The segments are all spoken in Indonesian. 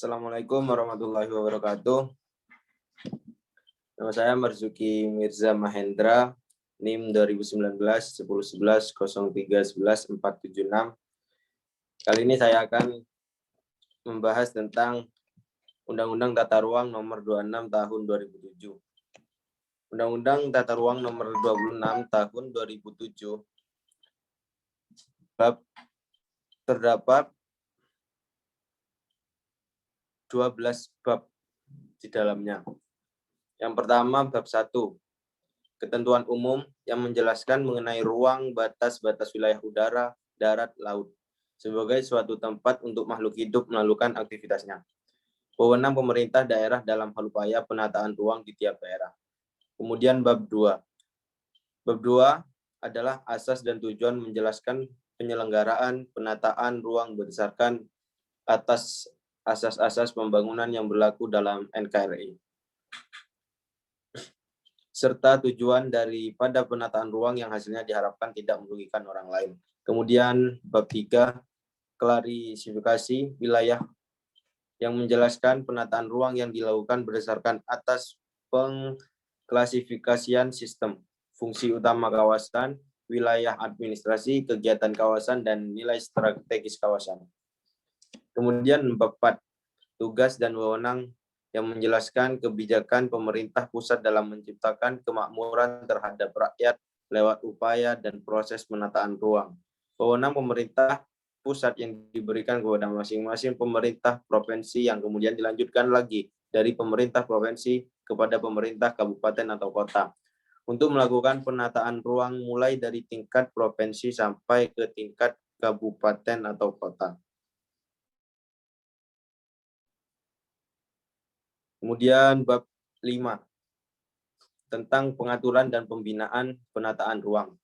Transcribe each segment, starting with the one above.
Assalamualaikum warahmatullahi wabarakatuh. Nama saya Marzuki Mirza Mahendra, NIM 2019 1011 0311 476. Kali ini saya akan membahas tentang Undang-Undang Tata Ruang Nomor 26 Tahun 2007. Undang-Undang Tata Ruang Nomor 26 Tahun 2007 terdapat 12 bab di dalamnya. Yang pertama, bab 1, ketentuan umum yang menjelaskan mengenai ruang batas-batas wilayah udara, darat, laut sebagai suatu tempat untuk makhluk hidup melakukan aktivitasnya. Wewenang pemerintah daerah dalam hal upaya penataan ruang di tiap daerah. Kemudian bab 2. Bab 2 adalah asas dan tujuan menjelaskan penyelenggaraan penataan ruang berdasarkan atas asas-asas pembangunan yang berlaku dalam NKRI. Serta tujuan daripada penataan ruang yang hasilnya diharapkan tidak merugikan orang lain. Kemudian bab 3, klarifikasi wilayah yang menjelaskan penataan ruang yang dilakukan berdasarkan atas pengklasifikasian sistem, fungsi utama kawasan, wilayah administrasi, kegiatan kawasan, dan nilai strategis kawasan. Kemudian bab 4, tugas dan wewenang yang menjelaskan kebijakan pemerintah pusat dalam menciptakan kemakmuran terhadap rakyat lewat upaya dan proses penataan ruang. Wewenang pemerintah pusat yang diberikan kepada masing-masing pemerintah provinsi yang kemudian dilanjutkan lagi dari pemerintah provinsi kepada pemerintah kabupaten atau kota untuk melakukan penataan ruang mulai dari tingkat provinsi sampai ke tingkat kabupaten atau kota. Kemudian bab 5 tentang pengaturan dan pembinaan penataan ruang.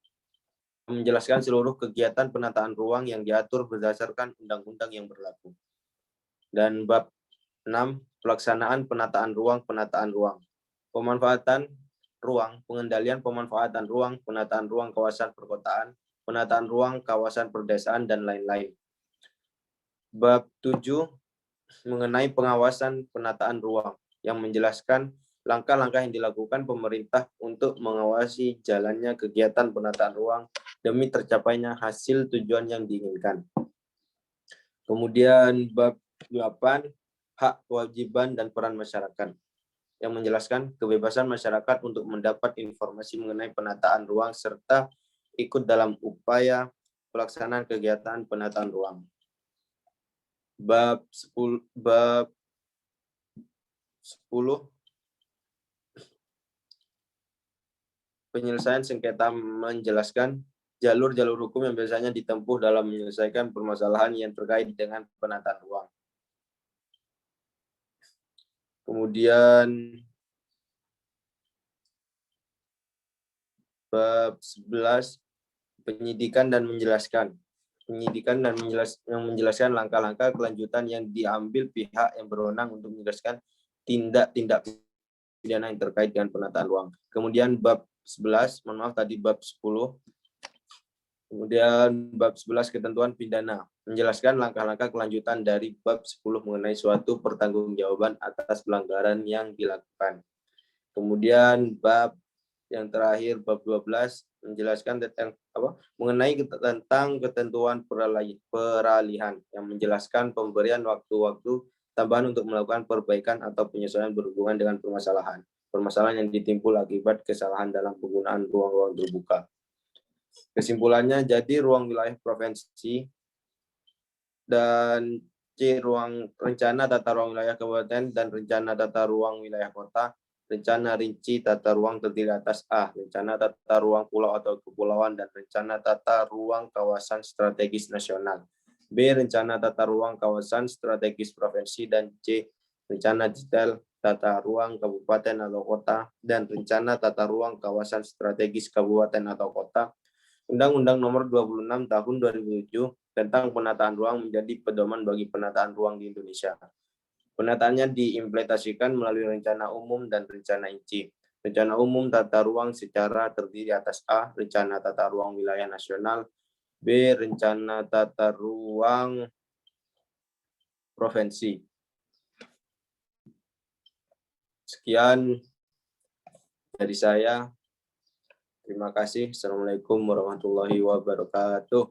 Menjelaskan seluruh kegiatan penataan ruang yang diatur berdasarkan undang-undang yang berlaku. Dan bab 6 pelaksanaan penataan ruang, pemanfaatan ruang, pengendalian pemanfaatan ruang, penataan ruang kawasan perkotaan, penataan ruang kawasan perdesaan, dan lain-lain. Bab 7 mengenai pengawasan penataan ruang yang menjelaskan langkah-langkah yang dilakukan pemerintah untuk mengawasi jalannya kegiatan penataan ruang demi tercapainya hasil tujuan yang diinginkan. Kemudian bab 8, hak, kewajiban, dan peran masyarakat yang menjelaskan kebebasan masyarakat untuk mendapat informasi mengenai penataan ruang serta ikut dalam upaya pelaksanaan kegiatan penataan ruang. Bab 10 penyelesaian sengketa menjelaskan jalur-jalur hukum yang biasanya ditempuh dalam menyelesaikan permasalahan yang terkait dengan penataan ruang. Kemudian bab 11 penyidikan dan menjelaskan. Penyidikan dan menjelaskan langkah-langkah kelanjutan yang diambil pihak yang berwenang untuk menjelaskan tindak-tindak pidana yang terkait dengan penataan ruang. Kemudian bab 11, bab 10. Kemudian bab 11 ketentuan pidana, menjelaskan langkah-langkah kelanjutan dari bab 10 mengenai suatu pertanggungjawaban atas pelanggaran yang dilakukan. Kemudian bab yang terakhir bab 12 menjelaskan tentang ketentuan peralihan yang menjelaskan pemberian waktu-waktu tambahan untuk melakukan perbaikan atau penyesuaian berhubungan dengan permasalahan yang ditimbul akibat kesalahan dalam penggunaan ruang-ruang terbuka. Kesimpulannya, jadi ruang wilayah provinsi dan ruang rencana tata ruang wilayah kabupaten dan rencana tata ruang wilayah kota, rencana rinci tata ruang terdiri atas A, rencana tata ruang pulau atau kepulauan dan rencana tata ruang kawasan strategis nasional, B, rencana tata ruang kawasan strategis provinsi, dan C, rencana detail tata ruang kabupaten atau kota dan rencana tata ruang kawasan strategis kabupaten atau kota. Undang-Undang Nomor 26 Tahun 2007 tentang penataan ruang menjadi pedoman bagi penataan ruang di Indonesia. Penataannya diimplementasikan melalui rencana umum dan rencana inci. Rencana umum tata ruang secara terdiri atas A, rencana tata ruang wilayah nasional, B, rencana tata ruang provinsi, Sekian dari saya. Terima kasih. Assalamualaikum warahmatullahi wabarakatuh.